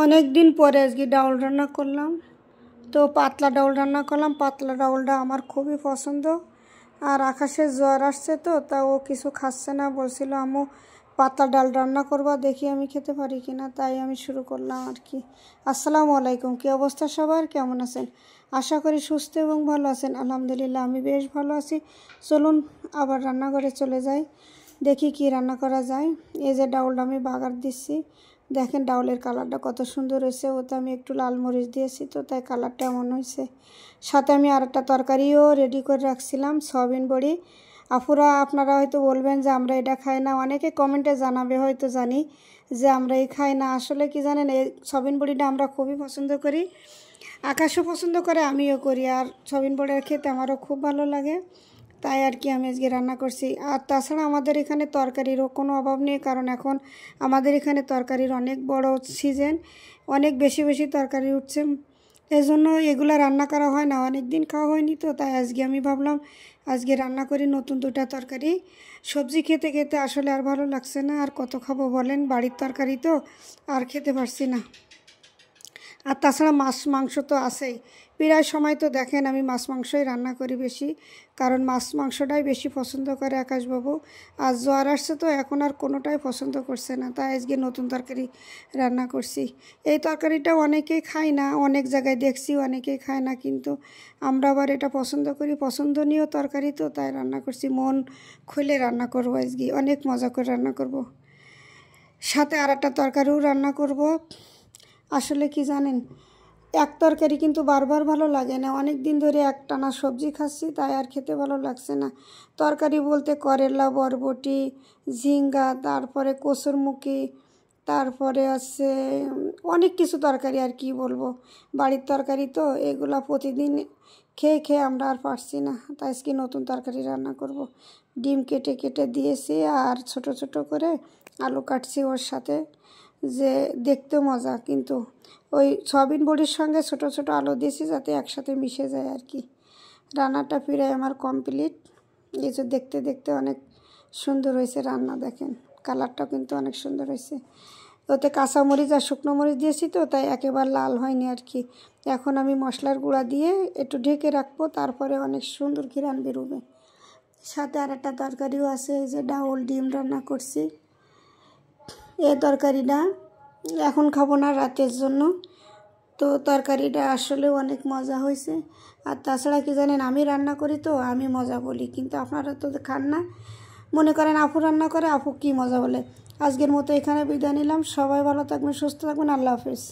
অনেক দিন পরে আজকে ডাউল রান্না করলাম। তো পাতলা ডাউল রান্না করলাম। পাতলা ডাউলটা আমার খুবই পছন্দ। আর আকাশের জ্বর আসছে তো তা ও কিছু খাচ্ছে না, বলছিল আম্মু পাতলা ডাল রান্না করবা, দেখি আমি খেতে পারি কিনা, তাই আমি শুরু করলাম আর কি। আসসালামু আলাইকুম, কী অবস্থা সবার, কেমন আছেন? আশা করি সুস্থ এবং ভালো আছেন। আলহামদুলিল্লাহ আমি বেশ ভালো আছি। চলুন আবার রান্নাঘরে চলে যাই, দেখি কি রান্না করা যায়। এই যে ডাউলটা আমি বাগার দিচ্ছি, দেখেন ডাউলের কালারটা কত সুন্দর হয়েছে। ওতে আমি একটু লাল মরিচ দিয়েছি তো তাই কালারটা এমন হয়েছে। সাথে আমি আরেকটা তরকারিও রেডি করে রাখছিলাম, সয়াবিন বড়ি। আপুরা আপনারা হয়তো বলবেন যে আমরা এটা খাই না, অনেকে কমেন্টে জানাবে, হয়তো জানি যে আমরা এই খাই না। আসলে কি জানেন, এই সয়াবিন বড়িটা আমরা খুবই পছন্দ করি, আকাশও পছন্দ করে, আমিও করি। আর সয়াবিন বড়ি খেতে আমারও খুব ভালো লাগে, তাই আর কি আমি আজকে রান্না করছি। আর তাছাড়া আমাদের এখানে তরকারিরও কোনো অভাব নেই, কারণ এখন আমাদের এখানে তরকারির অনেক বড় সিজন, অনেক বেশি বেশি তরকারি উঠছে। এই জন্য এগুলো রান্না করা হয় না, অনেক দিন খাওয়া হয়নি তো, তাই আজকে আমি ভাবলাম আজকে রান্না করি নতুন দুটা তরকারি। সবজি খেতে খেতে আসলে আর ভালো লাগছে না, আর কত খাবো বলেন, বাড়ির তরকারি তো আর খেতে পারছি না। আর তাছাড়া মাছ মাংস তো আছেই, প্রায় সময় তো দেখেন আমি মাছ মাংসই রান্না করি বেশি, কারণ মাছ মাংসটাই বেশি পছন্দ করে আকাশবাবু। আর জ্বর আসছে তো এখন আর কোনোটাই পছন্দ করছে না, তাই আজকে নতুন তরকারি রান্না করছি। এই তরকারিটা অনেকেই খায় না, অনেক জায়গায় দেখছি অনেকেই খায় না, কিন্তু আমরা আবার এটা পছন্দ করি, পছন্দনীয় তরকারি তো তাই রান্না করছি। মন খুলে রান্না করবো আজকে, অনেক মজা করে রান্না করব। সাথে আর একটা তরকারিও রান্না করব। আসলে কি জানেন, এক তরকারি কিন্তু বারবার ভালো লাগে না, অনেক দিন ধরে একটানা সবজি খাচ্ছি তাই আর খেতে ভালো লাগছে না। তরকারি বলতে করলা, বরবটি, ঝিঙ্গা, তারপরে কসুরমুখী, তারপরে আছে অনেক কিছু তরকারি, আর কি বলবো, বাড়ির তরকারি তো এগুলা প্রতিদিন খেয়ে খেয়ে আমরা আর পারছি না, তাই আজকে নতুন তরকারি রান্না করব। ডিম কেটে কেটে দিয়েছি আর ছোট ছোট করে আলু কাটছি ওর সাথে, যে দেখতে মজা, কিন্তু ওই সয়াবিন বড়ির সঙ্গে ছোট ছোট আলু দিয়েছি যাতে একসাথে মিশে যায় আর কি। রান্নাটা প্রায় আমার কমপ্লিট। এই যে দেখতে দেখতে অনেক সুন্দর হয়েছে রান্না, দেখেন কালারটাও কিন্তু অনেক সুন্দর হয়েছে। ওতে কাঁচামরিচ আর শুকনো মরিচ দিয়েছি তো তাই একেবারে লাল হয়নি আর কি। এখন আমি মশলার গুঁড়া দিয়ে একটু ঢেকে রাখবো, তারপরে অনেক সুন্দর ঘ্রাণ বেরোবে। সাথে আর একটা তরকারিও আছে, এই যে ডাউল ডিম রান্না করছি। এই তরকারিটা এখন খাবো না, রাতের জন্য। তো তরকারিটা আসলে অনেক মজা হয়েছে। আর তাছাড়া কি জানেন, আমি রান্না করি তো আমি মজা বলি, কিন্তু আপনারা তো খান না, মনে করেন আপু রান্না করে আপু কি মজা বলে। আজকের মতো এখানে বিদায় নিলাম, সবাই ভালো থাকবেন, সুস্থ থাকবেন, আল্লাহ হাফেজ।